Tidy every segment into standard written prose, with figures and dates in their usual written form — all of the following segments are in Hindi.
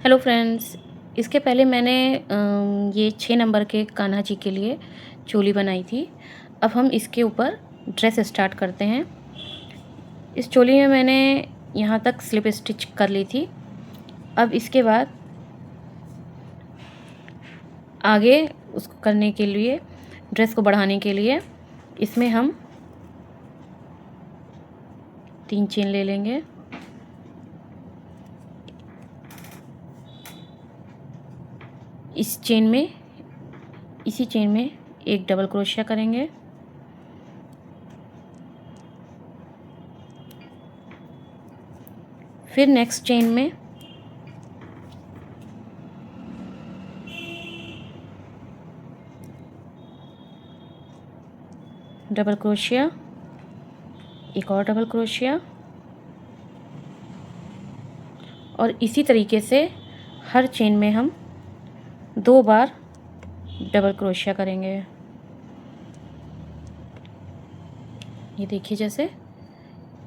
Hello friends. इसके पहले मैंने ये 6 नंबर के कान्हा जी के लिए चोली बनाई थी। अब हम इसके ऊपर ड्रेस स्टार्ट करते हैं। इस चोली में मैंने यहाँ तक स्लिप स्टिच कर ली थी। अब इसके बाद आगे उसको करने के लिए, ड्रेस को बढ़ाने के लिए इसमें हम 3 चेन ले लेंगे। इसी चेन में एक डबल क्रोशिया करेंगे। फिर नेक्स्ट चेन में डबल क्रोशिया, एक और डबल क्रोशिया, और इसी तरीके से हर चेन में हम 2 बार डबल क्रोशिया करेंगे। ये देखिए, जैसे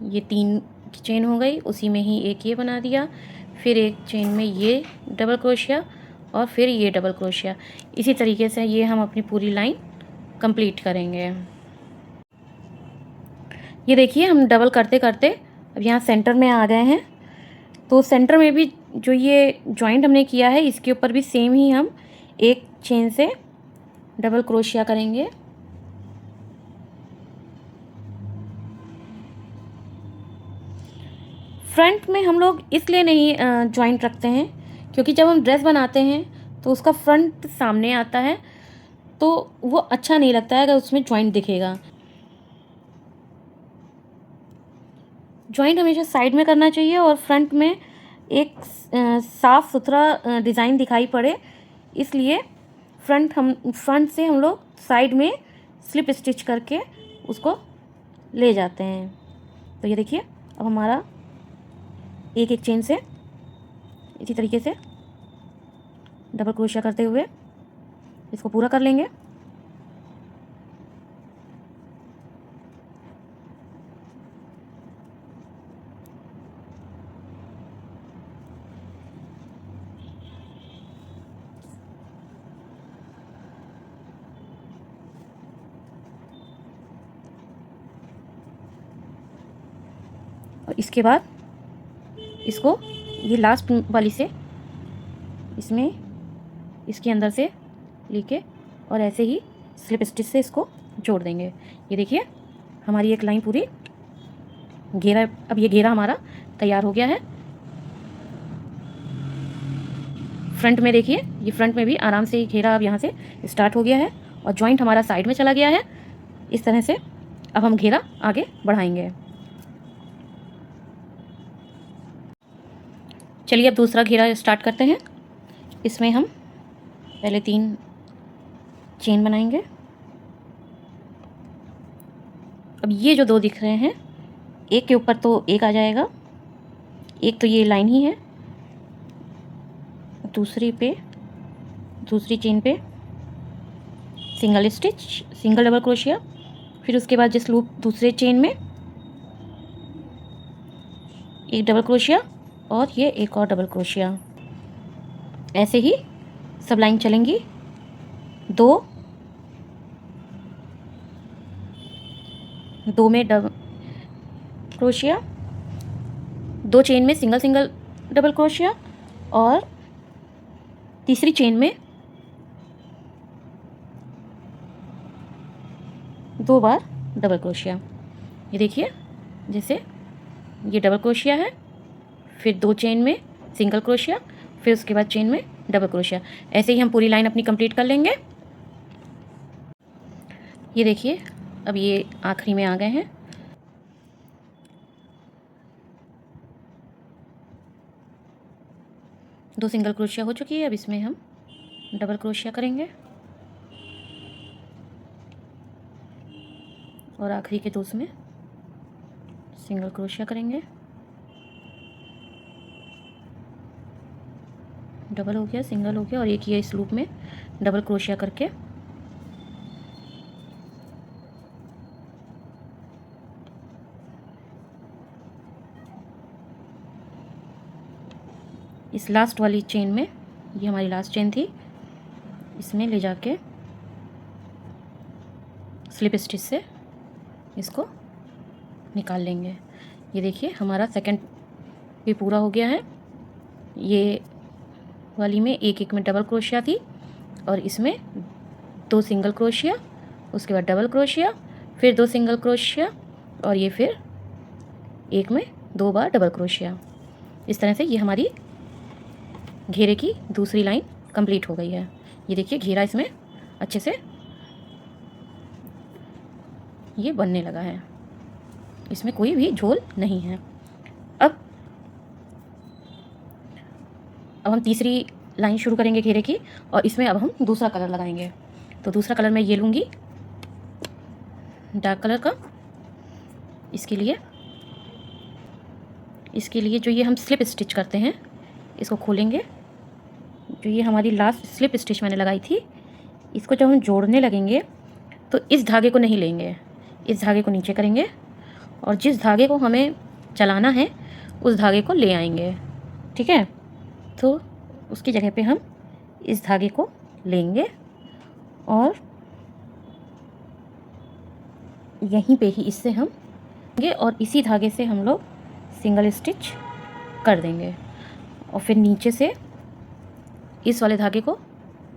ये 3 चेन हो गई, उसी में ही एक ये बना दिया, फिर एक चेन में ये डबल क्रोशिया और फिर ये डबल क्रोशिया। इसी तरीके से ये हम अपनी पूरी लाइन कंप्लीट करेंगे। ये देखिए, हम डबल करते करते अब यहाँ सेंटर में आ गए हैं। तो सेंटर में भी जो ये जॉइंट हमने किया है, इसके ऊपर भी सेम ही हम एक चेन से डबल क्रोशिया करेंगे। फ्रंट में हम लोग इसलिए नहीं जॉइंट रखते हैं, क्योंकि जब हम ड्रेस बनाते हैं तो उसका फ्रंट सामने आता है, तो वो अच्छा नहीं लगता है अगर उसमें जॉइंट दिखेगा। जॉइंट हमेशा साइड में करना चाहिए और फ्रंट में एक साफ़ सुथरा डिज़ाइन दिखाई पड़े, इसलिए फ्रंट से हम लोग साइड में स्लिप स्टिच करके उसको ले जाते हैं। तो ये देखिए, अब हमारा एक एक चेन से इसी तरीके से डबल क्रोशिया करते हुए इसको पूरा कर लेंगे। और इसके बाद इसको ये लास्ट वाली से इसमें इसके अंदर से लेके और ऐसे ही स्लिप स्टिच से इसको जोड़ देंगे। ये देखिए, हमारी एक लाइन पूरी घेरा, अब ये घेरा हमारा तैयार हो गया है। फ्रंट में देखिए, ये फ्रंट में भी आराम से घेरा अब यहाँ से स्टार्ट हो गया है और जॉइंट हमारा साइड में चला गया है। इस तरह से अब हम घेरा आगे बढ़ाएंगे। चलिए, अब दूसरा घेरा स्टार्ट करते हैं। इसमें हम पहले 3 चेन बनाएंगे। अब ये जो 2 दिख रहे हैं, एक के ऊपर तो एक आ जाएगा, एक तो ये लाइन ही है, दूसरी चेन पे single stitch, single double crochet, फिर उसके बाद जिस लूप दूसरे चेन में एक डबल क्रोशिया और ये एक और डबल क्रोशिया। ऐसे ही सब लाइन चलेंगी। 2 में डबल क्रोशिया, 2 चेन में सिंगल सिंगल डबल क्रोशिया और तीसरी चेन में 2 बार डबल क्रोशिया। ये देखिए, जैसे ये डबल क्रोशिया है, फिर 2 चेन में सिंगल क्रोशिया, फिर उसके बाद चेन में डबल क्रोशिया। ऐसे ही हम पूरी लाइन अपनी कंप्लीट कर लेंगे। ये देखिए, अब ये आखिरी में आ गए हैं। दो सिंगल क्रोशिया हो चुकी है, अब इसमें हम डबल क्रोशिया करेंगे और आखिरी के 2 में सिंगल क्रोशिया करेंगे। डबल हो गया, सिंगल हो गया और एक ये इस लूप में डबल क्रोशिया करके इस लास्ट वाली चेन में, ये हमारी लास्ट चेन थी, इसमें ले जाके स्लिप स्टिच से इसको निकाल लेंगे। ये देखिए हमारा सेकंड भी पूरा हो गया है। ये वाली में एक एक में डबल क्रोशिया थी और इसमें 2 सिंगल क्रोशिया, उसके बाद डबल क्रोशिया, फिर 2 सिंगल क्रोशिया और ये फिर एक में 2 बार डबल क्रोशिया। इस तरह से ये हमारी घेरे की दूसरी लाइन कंप्लीट हो गई है। ये देखिए घेरा इसमें अच्छे से ये बनने लगा है, इसमें कोई भी झोल नहीं है। अब हम तीसरी लाइन शुरू करेंगे घेरे की और इसमें अब हम दूसरा कलर लगाएंगे। तो दूसरा कलर मैं ये लूँगी डार्क कलर का। इसके लिए जो ये हम स्लिप स्टिच करते हैं इसको खोलेंगे। जो ये हमारी लास्ट स्लिप स्टिच मैंने लगाई थी, इसको जब हम जोड़ने लगेंगे तो इस धागे को नहीं लेंगे, इस धागे को नीचे करेंगे और जिस धागे को हमें चलाना है उस धागे को ले आएंगे। ठीक है, तो उसकी जगह पे हम इस धागे को लेंगे और यहीं पे ही इससे हम और इसी धागे से हम लोग सिंगल स्टिच कर देंगे और फिर नीचे से इस वाले धागे को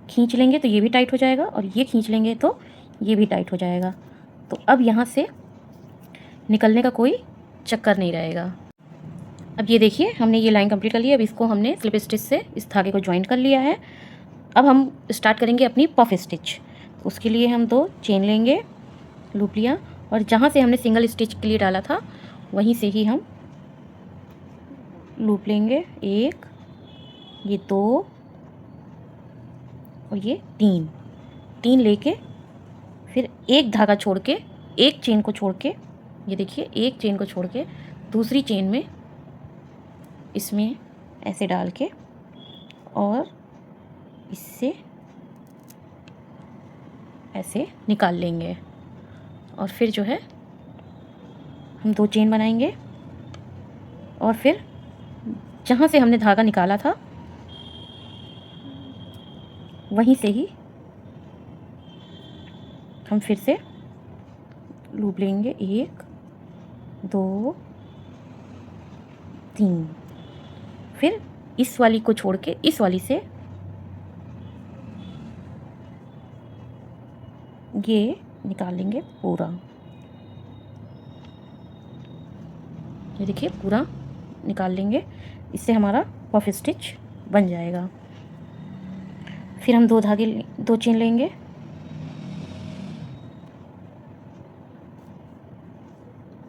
खींच लेंगे तो ये भी टाइट हो जाएगा और ये खींच लेंगे तो ये भी टाइट हो जाएगा। तो अब यहाँ से निकलने का कोई चक्कर नहीं रहेगा। अब ये देखिए हमने ये लाइन कंप्लीट कर ली है। अब इसको हमने स्लिप स्टिच से इस धागे को ज्वाइंट कर लिया है। अब हम स्टार्ट करेंगे अपनी पफ स्टिच। उसके लिए हम 2 चेन लेंगे, लूप लिया और जहाँ से हमने सिंगल स्टिच के लिए डाला था वहीं से ही हम लूप लेंगे। 1, ये 2 और ये 3 लेके फिर एक धागा छोड़ के, एक चेन को छोड़ के, ये देखिए एक चेन को छोड़ के दूसरी चेन में इसमें ऐसे डाल के और इससे ऐसे निकाल लेंगे और फिर जो है हम 2 चेन बनाएंगे और फिर जहाँ से हमने धागा निकाला था वहीं से ही हम फिर से लूप लेंगे। 1, 2, 3, फिर इस वाली को छोड़ के इस वाली से ये निकाल लेंगे पूरा। ये देखिए पूरा निकाल लेंगे, इससे हमारा पफ स्टिच बन जाएगा। फिर हम 2 चेन लेंगे,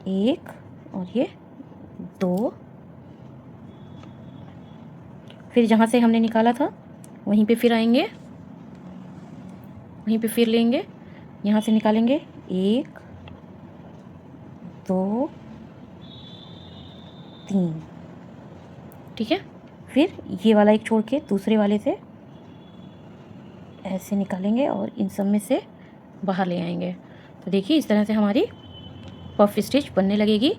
1 और ये 2, फिर जहाँ से हमने निकाला था वहीं पे फिर आएंगे, वहीं पे फिर लेंगे, यहाँ से निकालेंगे 1, 2, 3। ठीक है, फिर ये वाला एक छोड़ के दूसरे वाले से ऐसे निकालेंगे और इन सब में से बाहर ले आएंगे। तो देखिए इस तरह से हमारी पफ स्टिच बनने लगेगी।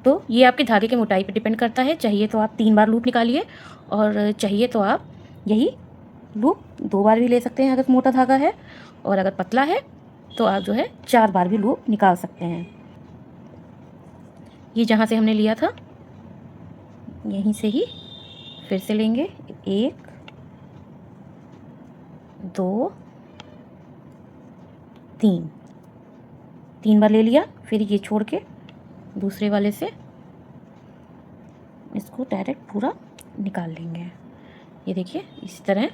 तो ये आपके धागे के मोटाई पे डिपेंड करता है। चाहिए तो आप 3 बार लूप निकालिए और चाहिए तो आप यही लूप 2 बार भी ले सकते हैं अगर मोटा धागा है, और अगर पतला है तो आप जो है 4 बार भी लूप निकाल सकते हैं। ये जहाँ से हमने लिया था यहीं से ही फिर से लेंगे, 1, 2, 3 बार ले लिया, फिर ये छोड़ के दूसरे वाले से इसको डायरेक्ट पूरा निकाल लेंगे। ये देखिए इसी तरह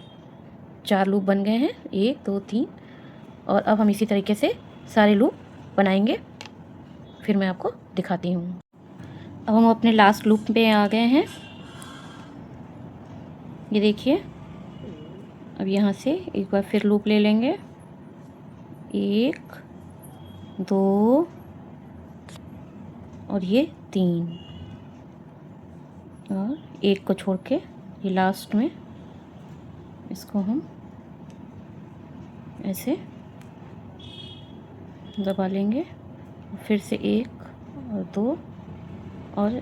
4 लूप बन गए हैं, 1, 2, 3। और अब हम इसी तरीके से सारे लूप बनाएंगे, फिर मैं आपको दिखाती हूँ। अब हम अपने लास्ट लूप पे आ गए हैं। ये देखिए अब यहाँ से एक बार फिर लूप ले लेंगे, 1, 2 और ये 3 और एक को छोड़ के ये लास्ट में इसको हम ऐसे दबा लेंगे, फिर से 1 और 2 और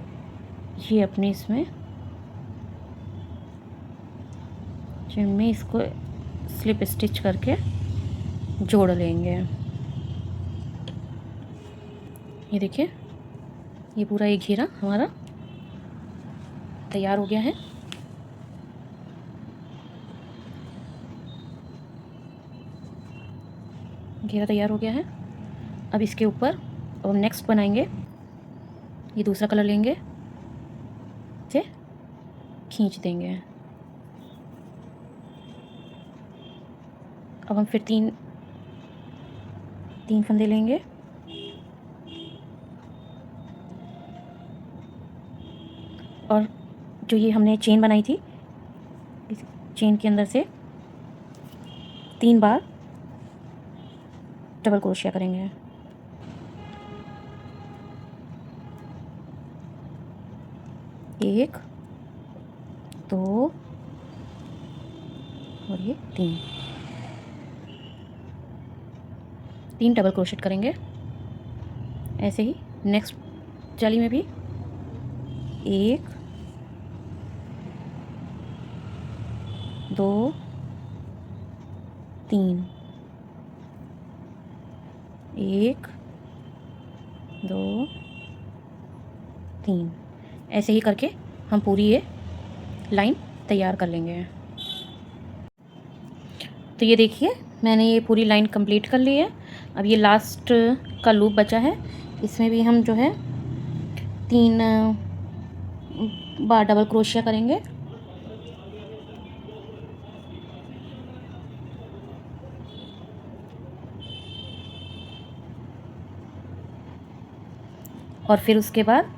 ये अपने इसमें चेन में इसको स्लिप स्टिच करके जोड़ लेंगे। ये देखिए, ये पूरा एक घेरा हमारा तैयार हो गया है। घेरा तैयार हो गया है। अब इसके ऊपर अब हम नेक्स्ट बनाएंगे। ये दूसरा कलर लेंगे, इसे खींच देंगे। अब हम फिर तीन फंदे लेंगे और जो ये हमने चेन बनाई थी, इस चेन के अंदर से 3 बार डबल क्रोशिया करेंगे। एक, 2 और ये 3 डबल क्रोशेट करेंगे। ऐसे ही नेक्स्ट जाली में भी 1, 2, 3, 1, 2, 3, ऐसे ही करके हम पूरी ये लाइन तैयार कर लेंगे। तो ये देखिए, मैंने ये पूरी लाइन कंप्लीट कर ली है। अब ये लास्ट का लूप बचा है, इसमें भी हम जो है 3 बार डबल क्रोशिया करेंगे। और फिर उसके बाद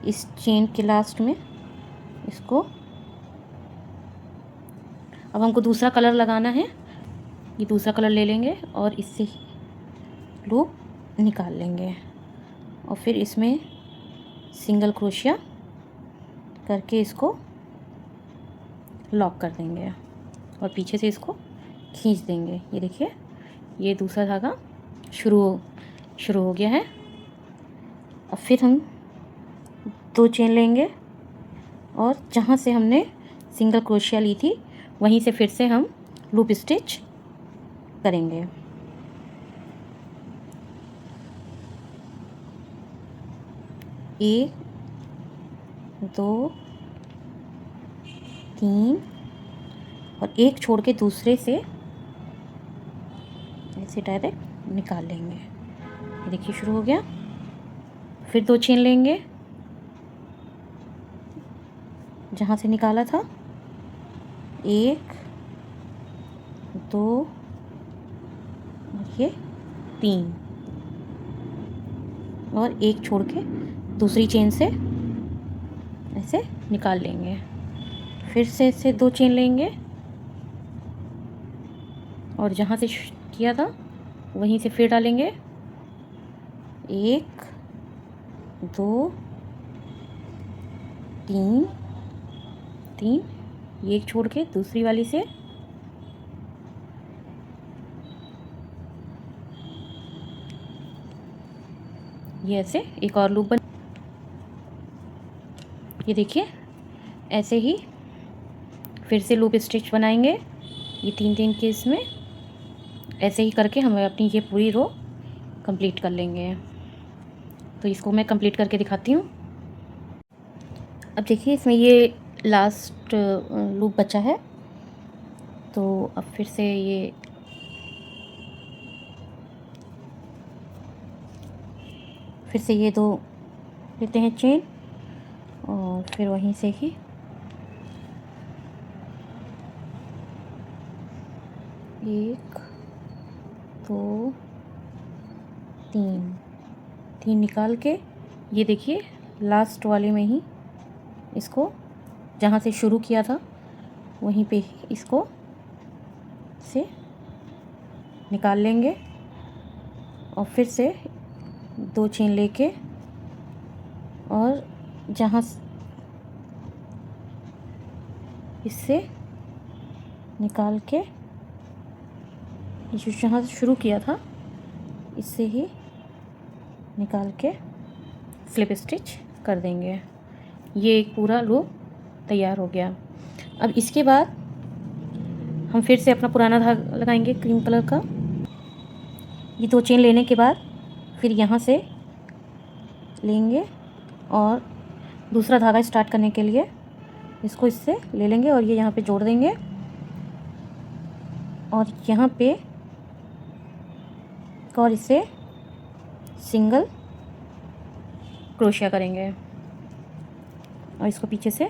इस चेन के लास्ट में इसको, अब हमको दूसरा कलर लगाना है। ये दूसरा कलर ले लेंगे और इससे लूप निकाल लेंगे और फिर इसमें सिंगल क्रोशिया करके इसको लॉक कर देंगे और पीछे से इसको खींच देंगे। ये देखिए, ये दूसरा धागा शुरू हो गया है। अब फिर हम 2 चेन लेंगे और जहाँ से हमने सिंगल क्रोशिया ली थी वहीं से फिर से हम लूप स्टिच करेंगे। एक, 2, 3 और एक छोड़ के दूसरे से ऐसे डायरेक्ट निकाल लेंगे। ये देखिए शुरू हो गया। फिर 2 चेन लेंगे जहाँ से निकाला था, 1, 2 और ये 3 और एक छोड़ के दूसरी चेन से ऐसे निकाल लेंगे। फिर से ऐसे 2 चेन लेंगे और जहाँ से किया था वहीं से फिर डालेंगे, 1, 2, 3, ये एक छोड़ के दूसरी वाली से ये ऐसे एक और लूप बन। ये देखिए, ऐसे ही फिर से लूप स्टिच बनाएंगे। ये 3 के इसमें ऐसे ही करके हमें अपनी ये पूरी रो कंप्लीट कर लेंगे। तो इसको मैं कंप्लीट करके दिखाती हूँ। अब देखिए, इसमें ये लास्ट लूप बचा है। तो अब फिर से ये 2 लेते हैं चेन और फिर वहीं से ही 1, 2, 3 निकाल के, ये देखिए लास्ट वाले में ही इसको जहाँ से शुरू किया था वहीं पे ही इसको से निकाल लेंगे और फिर से 2 चेन लेके और जहाँ इससे निकाल के जहाँ से शुरू किया था इससे ही निकाल के स्लिप स्टिच कर देंगे। ये एक पूरा लूप तैयार हो गया। अब इसके बाद हम फिर से अपना पुराना धागा लगाएंगे क्रीम कलर का। ये 2 चेन लेने के बाद फिर यहाँ से लेंगे और दूसरा धागा स्टार्ट करने के लिए इसको इससे ले लेंगे और ये यहाँ पे जोड़ देंगे और यहाँ पे और इसे सिंगल क्रोशिया करेंगे और इसको पीछे से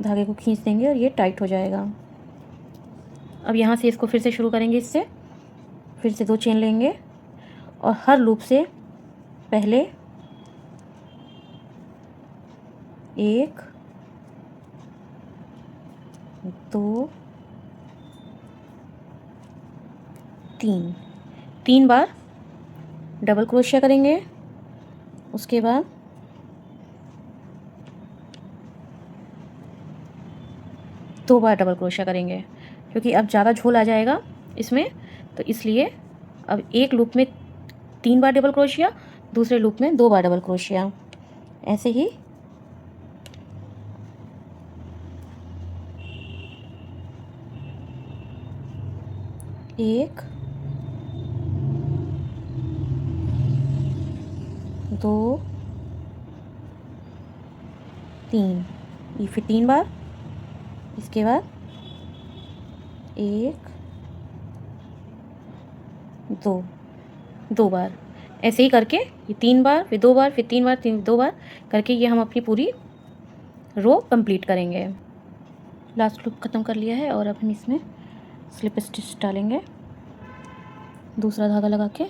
धागे को खींच देंगे और ये टाइट हो जाएगा। अब यहाँ से इसको फिर से शुरू करेंगे। इससे फिर से 2 चेन लेंगे और हर लूप से पहले 1 2 3 बार डबल क्रोशिया करेंगे। उसके बाद दो बार डबल क्रोशिया करेंगे क्योंकि अब ज़्यादा झोल आ जाएगा इसमें, तो इसलिए अब एक लूप में 3 बार डबल क्रोशिया, दूसरे लूप में 2 बार डबल क्रोशिया। ऐसे ही एक 2 3, ये फिर 3 बार, इसके बाद 1 2 बार। ऐसे ही करके ये 3 बार फिर 2 बार फिर 3 बार 2 बार करके ये हम अपनी पूरी रो कंप्लीट करेंगे। लास्ट लूप ख़त्म कर लिया है और अब हम इसमें स्लिप स्टिच डालेंगे दूसरा धागा लगा के।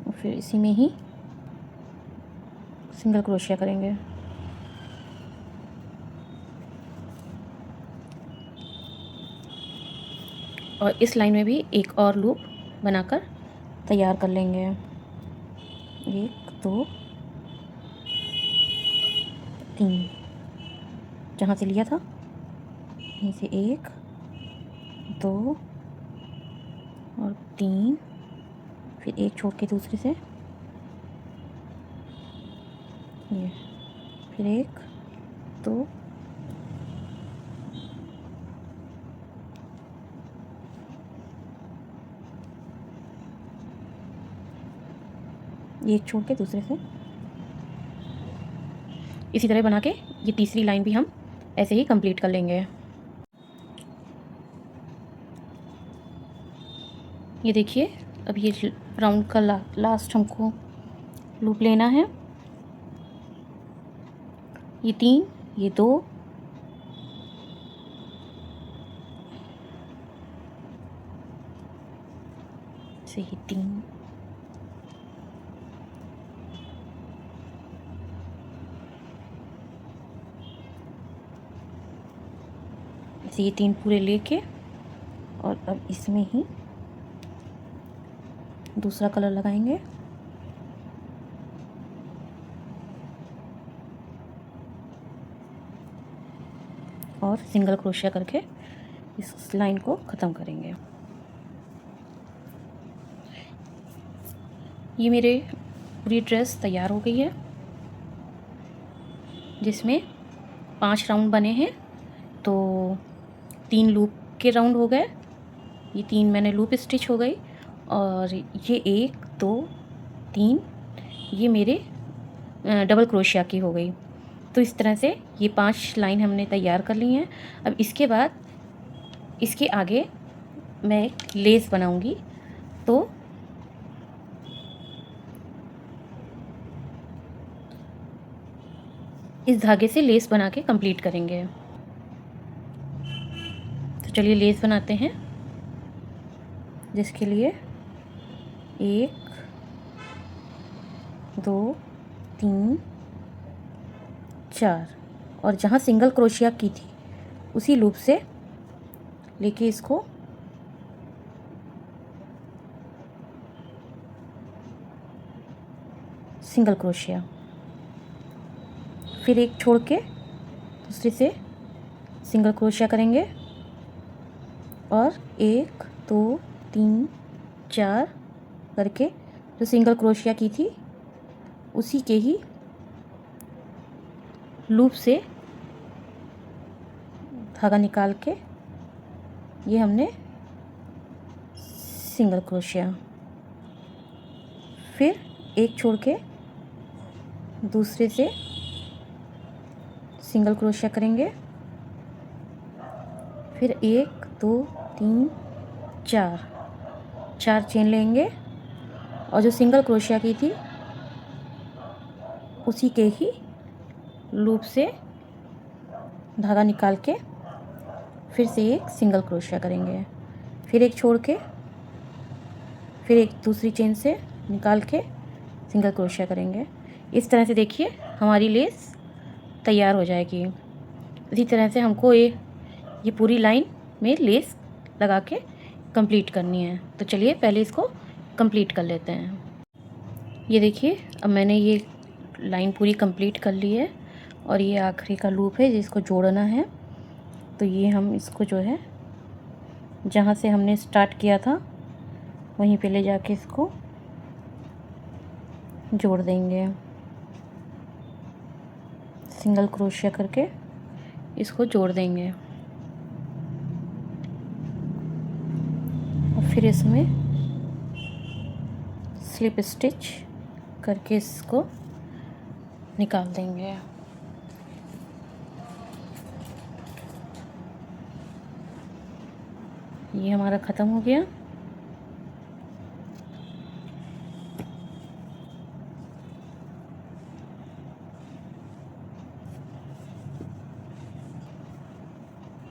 और फिर इसी में ही सिंगल क्रोशिया करेंगे। और इस लाइन में भी एक और लूप बनाकर तैयार कर लेंगे। 1 2 3, जहाँ से लिया था यहीं से 1 2 और 3, फिर एक छोड़ के दूसरे से ये, फिर 1 2 एक छोड़ के दूसरे से, इसी तरह बना के ये तीसरी लाइन भी हम ऐसे ही कंप्लीट कर लेंगे। ये देखिए अब ये राउंड का लास्ट हमको लूप लेना है। ये 3 ये 2 से ये 3 ऐसे ये 3 पूरे लेके और अब इसमें ही दूसरा कलर लगाएंगे और सिंगल क्रोशिया करके इस लाइन को ख़त्म करेंगे। ये मेरे पूरी ड्रेस तैयार हो गई है जिसमें 5 राउंड बने हैं। तो 3 लूप के राउंड हो गए, ये 3 मैंने लूप स्टिच हो गई और ये 1 2 3 ये मेरे डबल क्रोशिया की हो गई। तो इस तरह से ये 5 लाइन हमने तैयार कर ली हैं। अब इसके बाद इसके आगे मैं एक लेस बनाऊंगी, तो इस धागे से लेस बना के कंप्लीट करेंगे। तो चलिए लेस बनाते हैं, जिसके लिए 1 2 3 4 और जहाँ सिंगल क्रोशिया की थी उसी लूप से लेके इसको सिंगल क्रोशिया, फिर एक छोड़ के दूसरे से सिंगल क्रोशिया करेंगे और 1 2 3 4 करके जो सिंगल क्रोशिया की थी उसी के ही लूप से धागा निकाल के ये हमने सिंगल क्रोशिया, फिर एक छोड़ के दूसरे से सिंगल क्रोशिया करेंगे, फिर 1 2 3 4 चेन लेंगे और जो सिंगल क्रोशिया की थी उसी के ही लूप से धागा निकाल के फिर से एक सिंगल क्रोशिया करेंगे, फिर एक छोड़ के फिर एक दूसरी चेन से निकाल के सिंगल क्रोशिया करेंगे। इस तरह से देखिए हमारी लेस तैयार हो जाएगी। इसी तरह से हमको ये पूरी लाइन में लेस लगा के कंप्लीट करनी है। तो चलिए पहले इसको कंप्लीट कर लेते हैं। ये देखिए अब मैंने ये लाइन पूरी कंप्लीट कर ली है और ये आखिरी का लूप है जिसको जोड़ना है। तो ये हम इसको जो है जहाँ से हमने स्टार्ट किया था वहीं पे ले जाके इसको जोड़ देंगे, सिंगल क्रोशिया करके इसको जोड़ देंगे और फिर इसमें स्लिप स्टिच करके इसको निकाल देंगे। ये हमारा ख़त्म हो गया।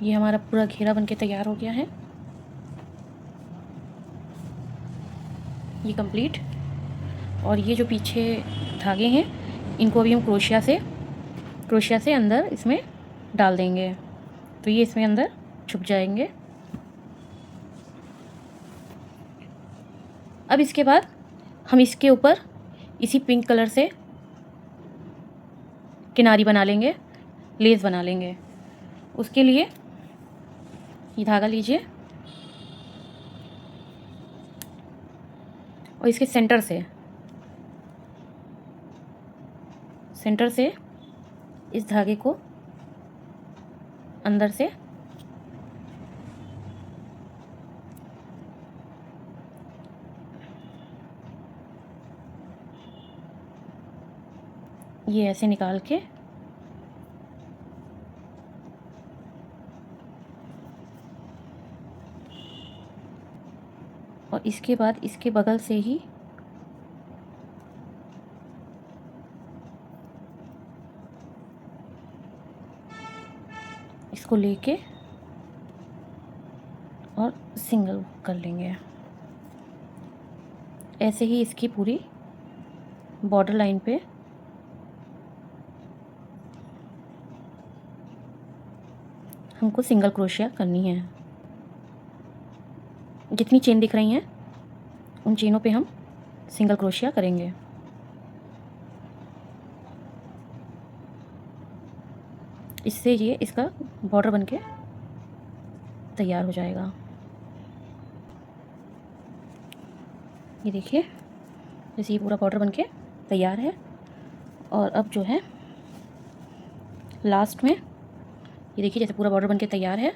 ये हमारा पूरा घेरा बनके तैयार हो गया है। ये कंप्लीट। और ये जो पीछे धागे हैं इनको अभी हम क्रोशिया से अंदर इसमें डाल देंगे, तो ये इसमें अंदर छुप जाएंगे। अब इसके बाद हम इसके ऊपर इसी पिंक कलर से किनारी बना लेंगे, लेस बना लेंगे। उसके लिए ये धागा लीजिए और इसके सेंटर से इस धागे को अंदर से ये ऐसे निकाल के और इसके बाद इसके बगल से ही इसको लेके और सिंगल कर लेंगे। ऐसे ही इसकी पूरी बॉर्डर लाइन पे हमको सिंगल क्रोशिया करनी है। जितनी चेन दिख रही हैं उन चेनों पे हम सिंगल क्रोशिया करेंगे। इससे ये इसका बॉर्डर बनके तैयार हो जाएगा। ये देखिए जैसे ये पूरा बॉर्डर बनके तैयार है। और अब जो है लास्ट में ये देखिए जैसे पूरा बॉर्डर बनके तैयार है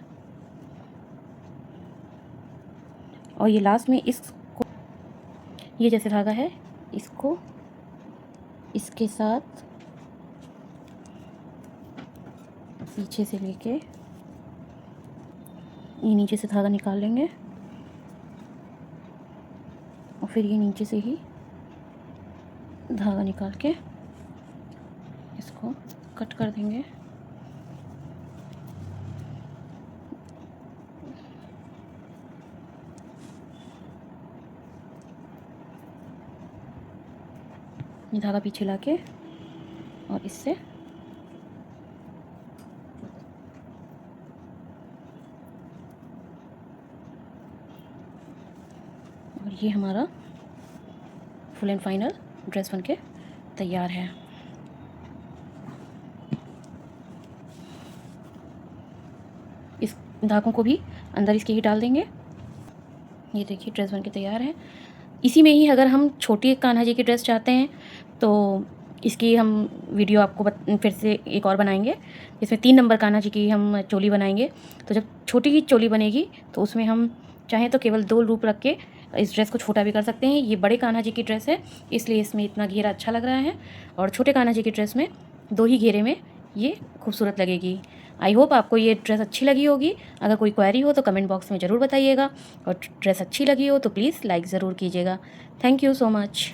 और ये लास्ट में इसको ये जैसे धागा है इसको इसके साथ पीछे से लेके ये नीचे से धागा निकाल लेंगे और फिर ये नीचे से ही धागा निकाल के इसको कट कर देंगे। ये धागा पीछे लाके और इससे और ये हमारा फुल एंड फाइनल ड्रेस बनके तैयार है। इस धागों को भी अंदर इसके ही डाल देंगे। ये देखिए ड्रेस बनके तैयार है। इसी में ही अगर हम छोटी कान्हा जी की ड्रेस चाहते हैं तो इसकी हम वीडियो आपको फिर से एक और बनाएंगे, इसमें 3 नंबर कान्हा जी की हम चोली बनाएंगे। तो जब छोटी ही चोली बनेगी तो उसमें हम चाहें तो केवल 2 लूप रख के इस ड्रेस को छोटा भी कर सकते हैं। ये बड़े कान्हा जी की ड्रेस है, इसलिए इसमें इतना घेरा अच्छा लग रहा है, और छोटे कान्हा जी की ड्रेस में 2 ही घेरे में ये खूबसूरत लगेगी। आई होप आपको ये ड्रेस अच्छी लगी होगी। अगर कोई क्वेरी हो तो कमेंट बॉक्स में ज़रूर बताइएगा, और ड्रेस अच्छी लगी हो तो प्लीज़ लाइक ज़रूर कीजिएगा। Thank you so much.